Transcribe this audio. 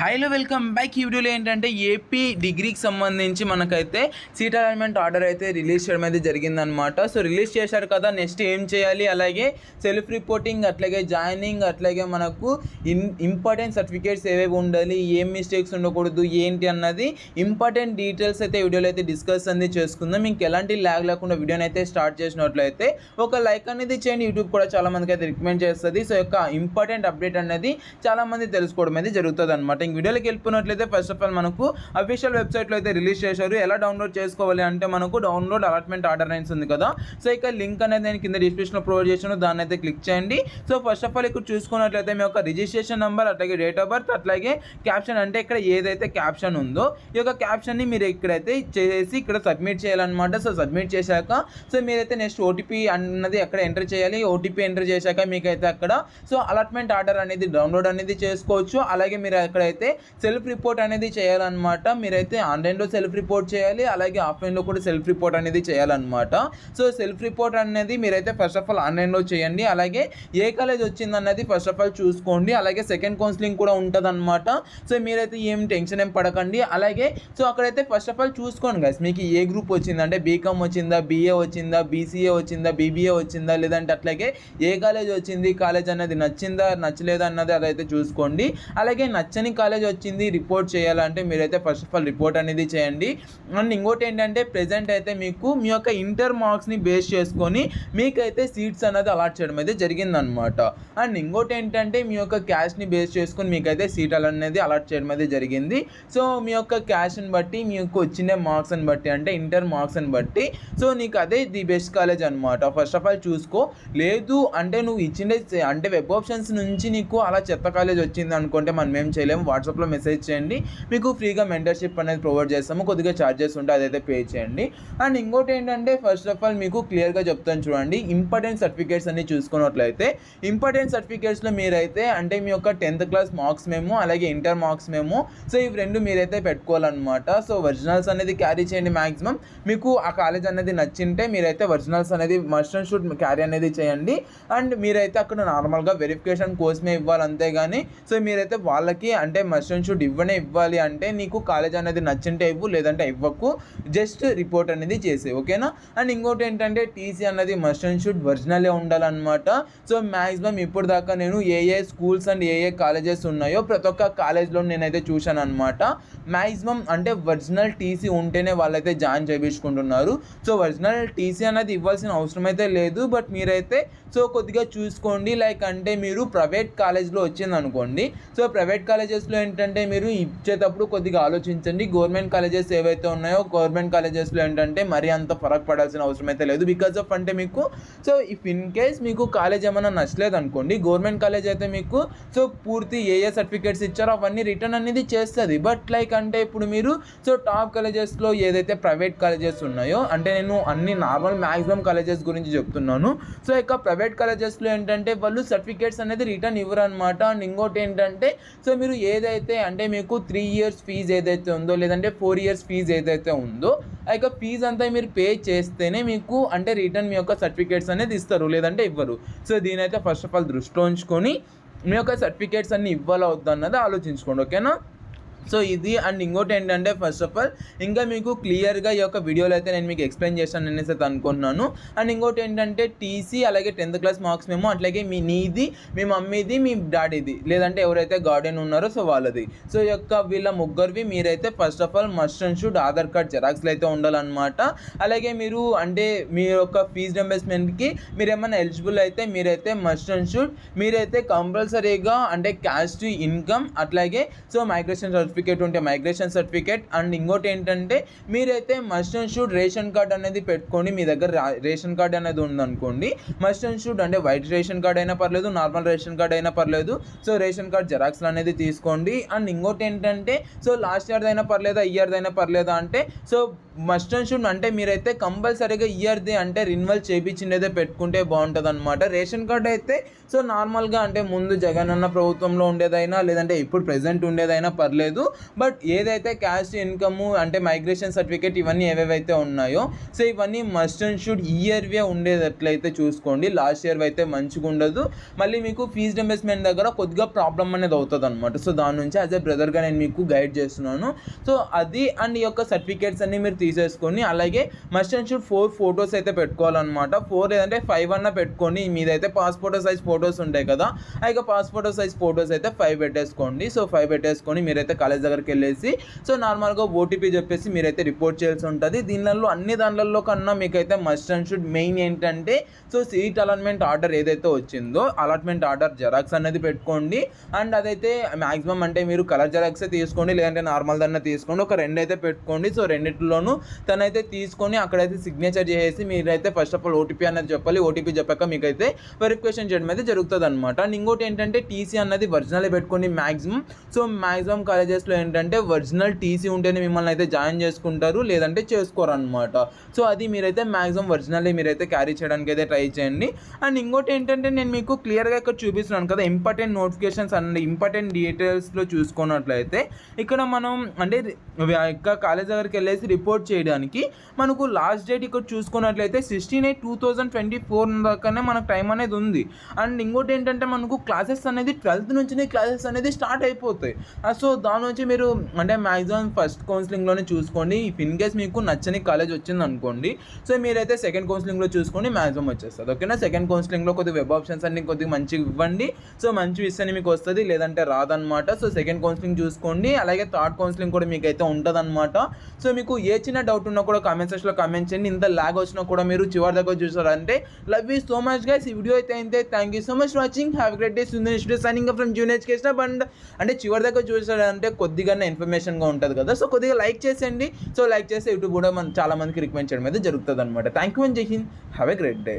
హైలో welcome back. ఈ వీడియోలో ఏంటంటే ఏపీ డిగ్రీకి సంబంధించి మనకైతే సీట్ అలాట్మెంట్ ఆర్డర్ అయితే రిలీజ్ చేయడం అయితే జరిగిందనమాట. సో రిలీజ్ చేశారు కదా, నెక్స్ట్ ఏం చేయాలి, అలాగే సెల్ఫ్ రిపోర్టింగ్, అట్లాగే జాయినింగ్, అట్లాగే మనకు ఇంపార్టెంట్ సర్టిఫికేట్స్ ఏవేవి ఉండాలి, ఏం మిస్టేక్స్ ఉండకూడదు, ఏంటి అన్నది ఇంపార్టెంట్ డీటెయిల్స్ అయితే వీడియోలో అయితే డిస్కస్ అనేది చేసుకుందాం. మీకు ఎలాంటి ల్యాగ్ లేకుండా వీడియోని అయితే స్టార్ట్ చేసినట్లయితే ఒక లైక్ అనేది చేయండి. యూట్యూబ్ కూడా చాలా మందికి అయితే రికమెండ్ చేస్తుంది. సో యొక్క ఇంపార్టెంట్ అప్డేట్ అనేది చాలా మంది తెలుసుకోవడం అయితే జరుగుతుంది అనమాట. ఇంక వీడియోలోకి వెళ్ళిపోయినట్లయితే ఫస్ట్ ఆఫ్ ఆల్ మనకు అఫీషియల్ వెబ్సైట్లో అయితే రిలీజ్ చేశారు. ఎలా డౌన్లోడ్ చేసుకోవాలి అంటే మనకు డౌన్లోడ్ అలాట్మెంట్ ఆర్డర్ లైన్స్ ఉంది కదా, సో ఇక లింక్ అనేది నేను కింద డిస్క్రిప్షన్లో ప్రొవైడ్ చేశాను, దాన్ని అయితే క్లిక్ చేయండి. సో ఫస్ట్ ఆఫ్ ఆల్ ఇక్కడ చూసుకున్నట్లయితే మీ యొక్క రిజిస్ట్రేషన్ నెంబర్, అట్లాగే డేట్ ఆఫ్ బర్త్, అట్లాగే క్యాప్షన్, అంటే ఇక్కడ ఏదైతే క్యాప్షన్ ఉందో ఈ యొక్క క్యాప్షన్ని మీరు ఇక్కడైతే చేసి ఇక్కడ సబ్మిట్ చేయాలన్నమాట. సో సబ్మిట్ చేశాక సో మీరైతే నెక్స్ట్ ఓటీపీ అన్నది అక్కడ ఎంటర్ చేయాలి. ఓటీపీ ఎంటర్ చేశాక మీకైతే అక్కడ సో అలాట్మెంట్ ఆర్డర్ అనేది డౌన్లోడ్ అనేది చేసుకోవచ్చు. అలాగే మీరు అక్కడైతే సెల్ఫ్ రిపోర్ట్ అనేది చేయాలన్నమాట. మీరైతే ఆన్లైన్లో సెల్ఫ్ రిపోర్ట్ చేయాలి, అలాగే ఆఫ్లైన్లో కూడా సెల్ఫ్ రిపోర్ట్ అనేది చేయాలన్నమాట. సో సెల్ఫ్ రిపోర్ట్ అనేది మీరైతే ఫస్ట్ ఆఫ్ ఆల్ ఆన్లైన్లో చేయండి. అలాగే ఏ కాలేజ్ వచ్చిందన్నది ఫస్ట్ ఆఫ్ ఆల్ చూసుకోండి. అలాగే సెకండ్ కౌన్సిలింగ్ కూడా ఉంటుంది అనమాట. సో మీరైతే ఏం టెన్షన్ ఏం పడకండి. అలాగే సో అక్కడైతే ఫస్ట్ ఆఫ్ ఆల్ చూసుకోండి గైస్, మీకు ఏ గ్రూప్ వచ్చిందంటే బీకామ్ వచ్చిందా, బీఏ వచ్చిందా, బీసీఏ వచ్చిందా, బీబీఏ వచ్చిందా, లేదంటే అట్లాగే ఏ కాలేజ్ వచ్చింది, కాలేజ్ అనేది నచ్చిందా నచ్చలేదా అన్నది అదైతే చూసుకోండి. అలాగే నచ్చని కాలేజ్ వచ్చింది రిపోర్ట్ చేయాలంటే మీరైతే ఫస్ట్ ఆఫ్ ఆల్ రిపోర్ట్ అనేది చేయండి. అండ్ ఇంకోటి ఏంటంటే ప్రెజెంట్ అయితే మీకు మీ యొక్క ఇంటర్ మార్క్స్ని బేస్ చేసుకొని మీకైతే సీట్స్ అనేది అలాట్ చేయడం అయితే జరిగిందనమాట. అండ్ ఇంకోటి ఏంటంటే మీ యొక్క క్యాష్ని బేస్ చేసుకొని మీకైతే సీట్ అనేది అలాట్ చేయడం అయితే జరిగింది. సో మీ యొక్క క్యాష్ని బట్టి మీకు వచ్చిన మార్క్స్ని బట్టి, అంటే ఇంటర్ మార్క్స్ని బట్టి సో నీకు అదే ది బెస్ట్ కాలేజ్ అనమాట. ఫస్ట్ ఆఫ్ ఆల్ చూసుకో. లేదు అంటే నువ్వు ఇచ్చిండే అంటే వెబ్ ఆప్షన్స్ నుంచి నీకు అలా చెత్త కాలేజ్ వచ్చింది అనుకుంటే మనం ఏం చేయలేము. వాట్సాప్లో మెసేజ్ చేయండి, మీకు ఫ్రీగా మెంటర్షిప్ అనేది ప్రొవైడ్ చేస్తాము. కొద్దిగా ఛార్జెస్ ఉంటే అదైతే పే చేయండి. అండ్ ఇంకోటి ఏంటంటే ఫస్ట్ ఆఫ్ ఆల్ మీకు క్లియర్గా చెప్తాను చూడండి, ఇంపార్టెంట్ సర్టిఫికేట్స్ అన్ని చూసుకున్నట్లయితే ఇంపార్టెంట్ సర్టిఫికేట్స్లో మీరైతే అంటే మీ యొక్క 10th క్లాస్ మార్క్స్ మేము, అలాగే ఇంటర్ మార్క్స్ మేము, సో ఇవి రెండు మీరైతే పెట్టుకోవాలన్నమాట. సో ఒరిజినల్స్ అనేది క్యారీ చేయండి. మ్యాక్సిమం మీకు ఆ కాలేజ్ అనేది నచ్చింటే మీరైతే ఒరిజినల్స్ అనేది మస్ట్ అండ్ షుడ్ క్యారీ అనేది చేయండి. అండ్ మీరైతే అక్కడ నార్మల్గా వెరిఫికేషన్ కోసమే ఇవ్వాలి, అంతేగాని సో మీరైతే వాళ్ళకి అంటే మస్ట్ అండ్ షుడ్ ఇవ్వాలి అంటే నీకు కాలేజ్ అనేది నచ్చింటే ఇవ్వు, లేదంటే ఇవ్వకు, జస్ట్ రిపోర్ట్ అనేది చేసే, ఓకేనా. అండ్ ఇంకోటి ఏంటంటే టీసీ అనేది మస్ట్ అండ్ షుడ్ ఒరిజినలే ఉండాలన్నమాట. సో మ్యాక్సిమం ఇప్పుడు దాకా నేను ఏ స్కూల్స్ అండ్ ఏ కాలేజెస్ ఉన్నాయో ప్రతి ఒక్క కాలేజ్లో నేనైతే చూశాను అనమాట. మ్యాక్సిమం అంటే ఒరిజినల్ టీసీ ఉంటేనే వాళ్ళైతే జాయిన్ చేయించుకుంటున్నారు. సో ఒరిజినల్ టీసీ అనేది ఇవ్వాల్సిన అవసరం అయితే లేదు, బట్ మీరైతే సో కొద్దిగా చూసుకోండి. లైక్ అంటే మీరు ప్రైవేట్ కాలేజ్లో వచ్చింది అనుకోండి, సో ప్రైవేట్ కాలేజెస్లో ఏంటంటే మీరు ఇచ్చేటప్పుడు కొద్దిగా ఆలోచించండి. గవర్నమెంట్ కాలేజెస్ ఏవైతే ఉన్నాయో గవర్నమెంట్ కాలేజెస్లో ఏంటంటే మరీ అంత ఫరక్ పడాల్సిన అవసరం అయితే లేదు. బికాజ్ ఆఫ్ అంటే మీకు సో ఇఫ్ ఇన్ కేస్ మీకు కాలేజ్ ఏమైనా నచ్చలేదు అనుకోండి, గవర్నమెంట్ కాలేజ్ అయితే మీకు సో పూర్తి ఏ సర్టిఫికేట్స్ ఇచ్చారో అవన్నీ రిటర్న్ అనేది చేస్తుంది. బట్ లైక్ అంటే ఇప్పుడు మీరు సో టాప్ కాలేజెస్లో ఏదైతే ప్రైవేట్ కాలేజెస్ ఉన్నాయో, అంటే నేను అన్ని నార్మల్ మ్యాక్సిమం కాలేజెస్ గురించి చెప్తున్నాను. సో ఇక ప్రైవేట్ కాలేజెస్లో ఏంటంటే వాళ్ళు సర్టిఫికేట్స్ అనేది రిటర్న్ ఇవ్వరు అనమాట. అండ్ ఇంకోటి ఏంటంటే సో మీరు ఏదైతే అంటే మీకు 3 years ఫీజు ఏదైతే ఉందో, లేదంటే 4 years ఫీజు ఏదైతే ఉందో ఆ యొక్క ఫీజు అంతా మీరు పే చేస్తేనే మీకు అంటే రిటర్న్ మీ యొక్క సర్టిఫికేట్స్ అనేది ఇస్తారు, లేదంటే ఇవ్వరు. సో దీనైతే ఫస్ట్ ఆఫ్ ఆల్ దృష్టిలో ఉంచుకొని మీ యొక్క సర్టిఫికేట్స్ అన్ని ఇవ్వాలవుద్దు అన్నది ఆలోచించుకోండి, ఓకేనా. సో ఇది. అండ్ ఇంకోటి ఏంటంటే ఫస్ట్ ఆఫ్ ఆల్ ఇంకా మీకు క్లియర్గా ఈ యొక్క వీడియోలో అయితే నేను మీకు ఎక్స్ప్లెయిన్ చేస్తాను అనేసి అయితే అనుకుంటున్నాను. అండ్ ఇంకోటి ఏంటంటే టీసీ, అలాగే 10th క్లాస్ మార్క్స్ మేము, అట్లాగే నీది, మీ మమ్మీది, మీ డాడీది, లేదంటే ఎవరైతే గార్డెన్ ఉన్నారో సో వాళ్ళది. సో ఈ యొక్క వీళ్ళ ముగ్గురివి మీరైతే first of all must and should Aadhaar card జెరాక్స్లు అయితే ఉండాలన్నమాట. అలాగే మీరు అంటే మీ యొక్క ఫీజు రింబర్స్మెంట్కి మీరు ఏమైనా ఎలిజిబుల్ అయితే మీరైతే మస్ట్ అండ్ షుడ్ మీరైతే కంపల్సరీగా అంటే క్యాస్ట్ ఇన్కమ్, అట్లాగే సో మైగ్రేషన్ సర్టిఫికేట్ ఉంటే మైగ్రేషన్ సర్టిఫికేట్. అండ్ ఇంకోటి ఏంటంటే మీరైతే must and should ration card అనేది పెట్టుకోండి. మీ దగ్గర రేషన్ కార్డ్ అనేది ఉందనుకోండి, మస్ట్ అండ్ షుడ్ అంటే వైట్ రేషన్ కార్డ్ అయినా పర్లేదు, నార్మల్ రేషన్ కార్డ్ అయినా పర్లేదు, సో రేషన్ కార్డ్ జెరాక్స్లు అనేది తీసుకోండి. అండ్ ఇంకోటి ఏంటంటే సో లాస్ట్ ఇయర్ది అయినా పర్లేదా, ఇయర్ది అయినా పర్లేదా అంటే సో మస్ట్ అండ్ షుడ్ అంటే మీరైతే కంపల్సరీగా ఇయర్ది అంటే రిన్యువల్ చేయించిండేదే పెట్టుకుంటే బాగుంటుంది అనమాట. రేషన్ కార్డ్ అయితే సో నార్మల్గా అంటే ముందు జగన్ అన్న ప్రభుత్వంలో ఉండేదైనా, లేదంటే ఇప్పుడు ప్రెజెంట్ ఉండేదైనా పర్లేదు, ఉండదు. బట్ ఏదైతే క్యాస్ట్ ఇన్కమ్ అంటే మైగ్రేషన్ సర్టిఫికేట్ ఇవన్నీ ఏవేవైతే ఉన్నాయో సో ఇవన్నీ మస్ట్ అండ్ షుడ్ ఇయర్వే ఉండేటట్లయితే చూసుకోండి. లాస్ట్ ఇయర్ అయితే మంచిగా ఉండదు. మళ్ళీ మీకు ఫీజు రింబర్స్మెంట్ దగ్గర కొద్దిగా ప్రాబ్లం అనేది అవుతుంది అనమాట. సో దాని నుంచి యాజ్ ఎ బ్రదర్గా నేను మీకు గైడ్ చేస్తున్నాను. సో అది అండ్ ఈ యొక్క సర్టిఫికేట్స్ అన్ని మీరు తీసేసుకొని అలాగే మస్ట్ అండ్ షుడ్ 4 ఫొటోస్ అయితే పెట్టుకోవాలన్నమాట. 4 లేదంటే 5 అన్న పెట్టుకొని మీదైతే పాస్పోర్ట్ సైజ్ ఫొటోస్ ఉంటాయి కదా, ఇక పాస్పోర్ట్ సైజ్ ఫొటోస్ అయితే 5 పెట్టేసుకోండి. సో 5 పెట్టేసుకొని మీరైతే కాలేజ్ దగ్గరికి వెళ్ళేసి సో నార్మల్గా ఓటీపీ చెప్పేసి మీరైతే రిపోర్ట్ చేయాల్సి ఉంటుంది. దీనిలో అన్ని దాంట్లో కన్నా మీకైతే మస్ట్ అండ్ షుడ్ మెయిన్ ఏంటంటే సో సీట్ అలాట్మెంట్ ఆర్డర్ ఏదైతే వచ్చిందో అలాట్మెంట్ ఆర్డర్ జెరాక్స్ అనేది పెట్టుకోండి. అండ్ అదైతే మ్యాక్సిమం అంటే మీరు కలర్ జెరాక్సే తీసుకోండి, లేదంటే నార్మల్ దాన్ని తీసుకోండి. ఒక 2 అయితే పెట్టుకోండి. సో రెండిట్లోనూ తనైతే తీసుకొని అక్కడైతే సిగ్నేచర్ చేసేసి మీరైతే ఫస్ట్ ఆఫ్ ఆల్ ఓటీపీ అనేది చెప్పాలి. ఓటీపీ చెప్పాక మీకైతే వెరిఫికేషన్ చేయడం అయితే జరుగుతుంది అనమాట. అండ్ ఇంకోటి ఏంటంటే టీసీ అన్నది ఒరిజినల్ పెట్టుకోండి మ్యాక్సిమం. సో మ్యాక్సిమం కాలేజెస్లో ఏంటంటే ఒరిజినల్ టీసీ ఉంటేనే మిమ్మల్ని అయితే జాయిన్ చేసుకుంటారు, లేదంటే చేసుకోరు అనమాట. సో అది మీరైతే మ్యాక్సిమం ఒరిజినల్లీ మీరైతే క్యారీ చేయడానికి అయితే ట్రై చేయండి. అండ్ ఇంకోటి ఏంటంటే నేను మీకు క్లియర్గా ఇక్కడ చూపిస్తున్నాను కదా ఇంపార్టెంట్ నోటిఫికేషన్స్ అండ్ ఇంపార్టెంట్ డీటెయిల్స్లో చూసుకున్నట్లయితే ఇక్కడ మనం అంటే ఇక్కడ కాలేజ్ దగ్గరికి వెళ్ళేసి రిపోర్ట్ చేయడానికి మనకు లాస్ట్ డేట్ ఇక్కడ చూసుకున్నట్లయితే 16/8/2024 దాకానే మనకు టైం అనేది ఉంది. అండ్ ఇంకోటి ఏంటంటే మనకు క్లాసెస్ అనేది 12th నుంచి క్లాసెస్ అనేది స్టార్ట్ అయిపోతాయి. సో దాని నుంచి మీరు అంటే మ్యాక్సిమం ఫస్ట్ కౌన్సిలింగ్లోనే చూసుకోండి. ఇఫ్ ఇన్ కేస్ మీకు నచ్చని కాలేజ్ వచ్చింది అనుకోండి సో మీరైతే సెకండ్ కౌన్సిలింగ్లో చూసుకొని మ్యాక్సిమం వచ్చేస్తుంది. ఓకేనా, సెకండ్ కౌన్సిలింగ్లో కొద్దిగా వెబ్ ఆప్షన్స్ అన్ని కొద్దిగా మంచిగా ఇవ్వండి. సో మంచి ఇస్తేనే మీకు వస్తుంది, లేదంటే రాదనమాట. సో సెకండ్ కౌన్సిలింగ్ చూసుకోండి. అలాగే థర్డ్ కౌన్సిలింగ్ కూడా మీకు అయితే ఉంటుంది అనమాట. సో మీకు ఏ చిన్న డౌట్ ఉన్నా కూడా కామెంట్ సెక్షన్లో కామెంట్ చేయండి. ఇంత లాగ్ వచ్చినా కూడా మీరు చివరి దగ్గర చూసారంటే love you so much guys. ఈ వీడియో అయితే అంతే. Thank you so much for watching. Have great day. Sundar signing from junior education bund. అంటే చివరి దగ్గర చూసారంటే కొద్దిగా ఇన్ఫర్మేషన్గా ఉంటుంది కదా, సో కొద్దిగా లైక్ చేసేయండి. సో లైక్ చేస్తే యూట్యూబ్ కూడా చాలా మందికి రికమెండ్ చేయడం అయితే జరుగుతుంది అనమాట. థ్యాంక్ యూ అండ్ జై Hind. Have a great day.